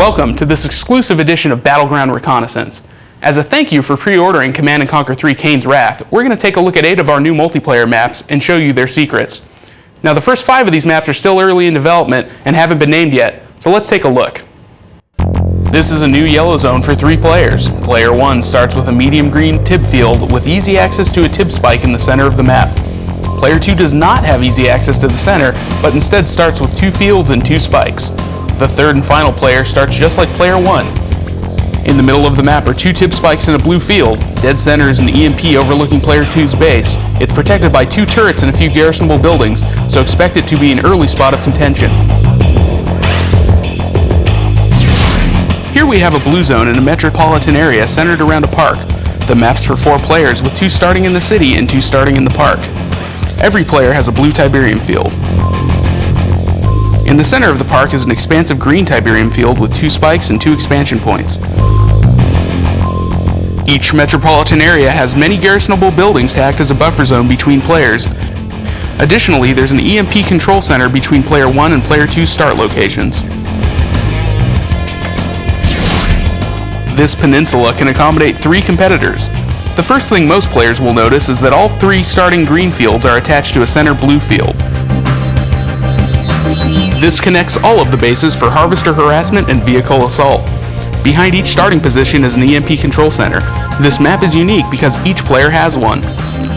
Welcome to this exclusive edition of Battleground Reconnaissance. As a thank you for pre-ordering Command & Conquer 3 Kane's Wrath, we're going to take a look at 8 of our new multiplayer maps and show you their secrets. Now the first 5 of these maps are still early in development and haven't been named yet, so let's take a look. This is a new yellow zone for 3 players. Player 1 starts with a medium green tib field with easy access to a tib spike in the center of the map. Player 2 does not have easy access to the center, but instead starts with 2 fields and 2 spikes. The third and final player starts just like player 1. In the middle of the map are 2 tib spikes and a blue field. Dead center is an EMP overlooking player 2's base. It's protected by 2 turrets and a few garrisonable buildings, so expect it to be an early spot of contention. Here we have a blue zone in a metropolitan area centered around a park. The map's for 4 players, with 2 starting in the city and 2 starting in the park. Every player has a blue Tiberium field. In the center of the park is an expansive green Tiberium field with 2 spikes and 2 expansion points. Each metropolitan area has many garrisonable buildings to act as a buffer zone between players. Additionally, there's an EMP control center between player 1 and player 2's start locations. This peninsula can accommodate 3 competitors. The first thing most players will notice is that all 3 starting green fields are attached to a center blue field. This connects all of the bases for harvester harassment and vehicle assault. Behind each starting position is an EMP control center. This map is unique because each player has one.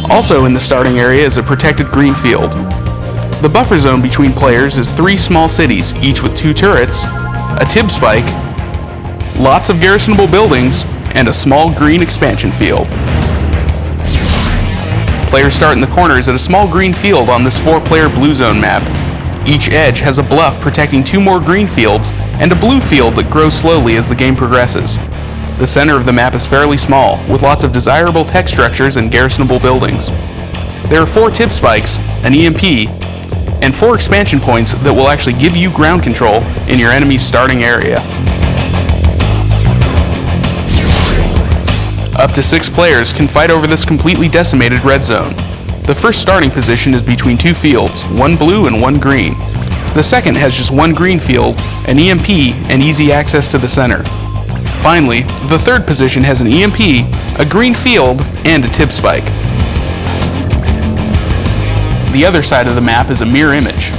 Also in the starting area is a protected green field. The buffer zone between players is 3 small cities, each with 2 turrets, a tib spike, lots of garrisonable buildings, and a small green expansion field. Players start in the corners at a small green field on this 4-player blue zone map. Each edge has a bluff protecting 2 more green fields and a blue field that grows slowly as the game progresses. The center of the map is fairly small, with lots of desirable tech structures and garrisonable buildings. There are 4 tib spikes, an EMP, and 4 expansion points that will actually give you ground control in your enemy's starting area. Up to 6 players can fight over this completely decimated red zone. The first starting position is between 2 fields, 1 blue and 1 green. The second has just 1 green field, an EMP, and easy access to the center. Finally, the third position has an EMP, a green field, and a tib spike. The other side of the map is a mirror image.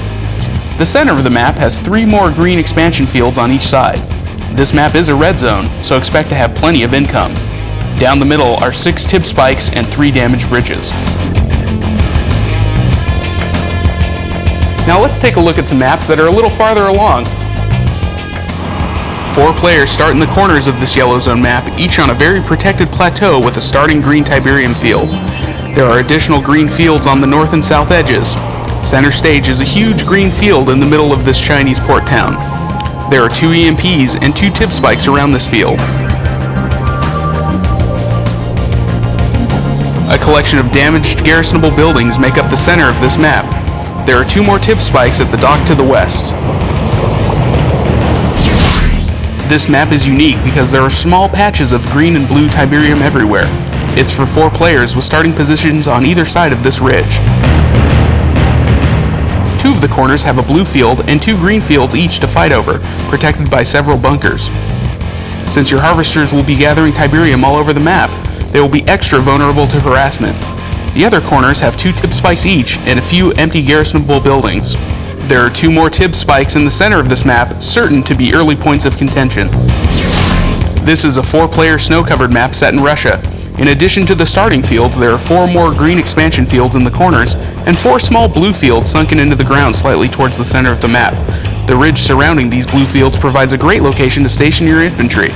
The center of the map has 3 more green expansion fields on each side. This map is a red zone, so expect to have plenty of income. Down the middle are 6 tib spikes and 3 damaged bridges. Now let's take a look at some maps that are a little farther along. 4 players start in the corners of this yellow zone map, each on a very protected plateau with a starting green Tiberium field. There are additional green fields on the north and south edges. Center stage is a huge green field in the middle of this Chinese port town. There are 2 EMPs and 2 tib spikes around this field. A collection of damaged garrisonable buildings make up the center of this map. There are 2 more tib spikes at the dock to the west. This map is unique because there are small patches of green and blue Tiberium everywhere. It's for 4 players with starting positions on either side of this ridge. 2 of the corners have a blue field and 2 green fields each to fight over, protected by several bunkers. Since your harvesters will be gathering Tiberium all over the map, they will be extra vulnerable to harassment. The other corners have 2 tib spikes each and a few empty garrisonable buildings. There are 2 more tib spikes in the center of this map, certain to be early points of contention. This is a 4-player snow-covered map set in Russia. In addition to the starting fields, there are 4 more green expansion fields in the corners and 4 small blue fields sunken into the ground slightly towards the center of the map. The ridge surrounding these blue fields provides a great location to station your infantry.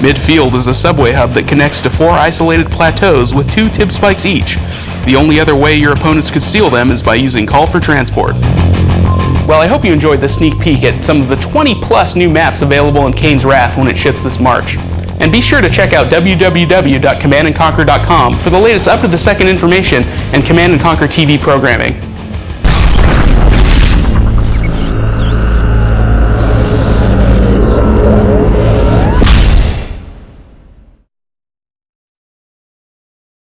Midfield is a subway hub that connects to 4 isolated plateaus with 2 tib spikes each. The only other way your opponents could steal them is by using call for transport. Well, I hope you enjoyed this sneak peek at some of the 20+ new maps available in Kane's Wrath when it ships this March. And be sure to check out www.commandandconquer.com for the latest up-to-the-second information and Command & Conquer TV programming.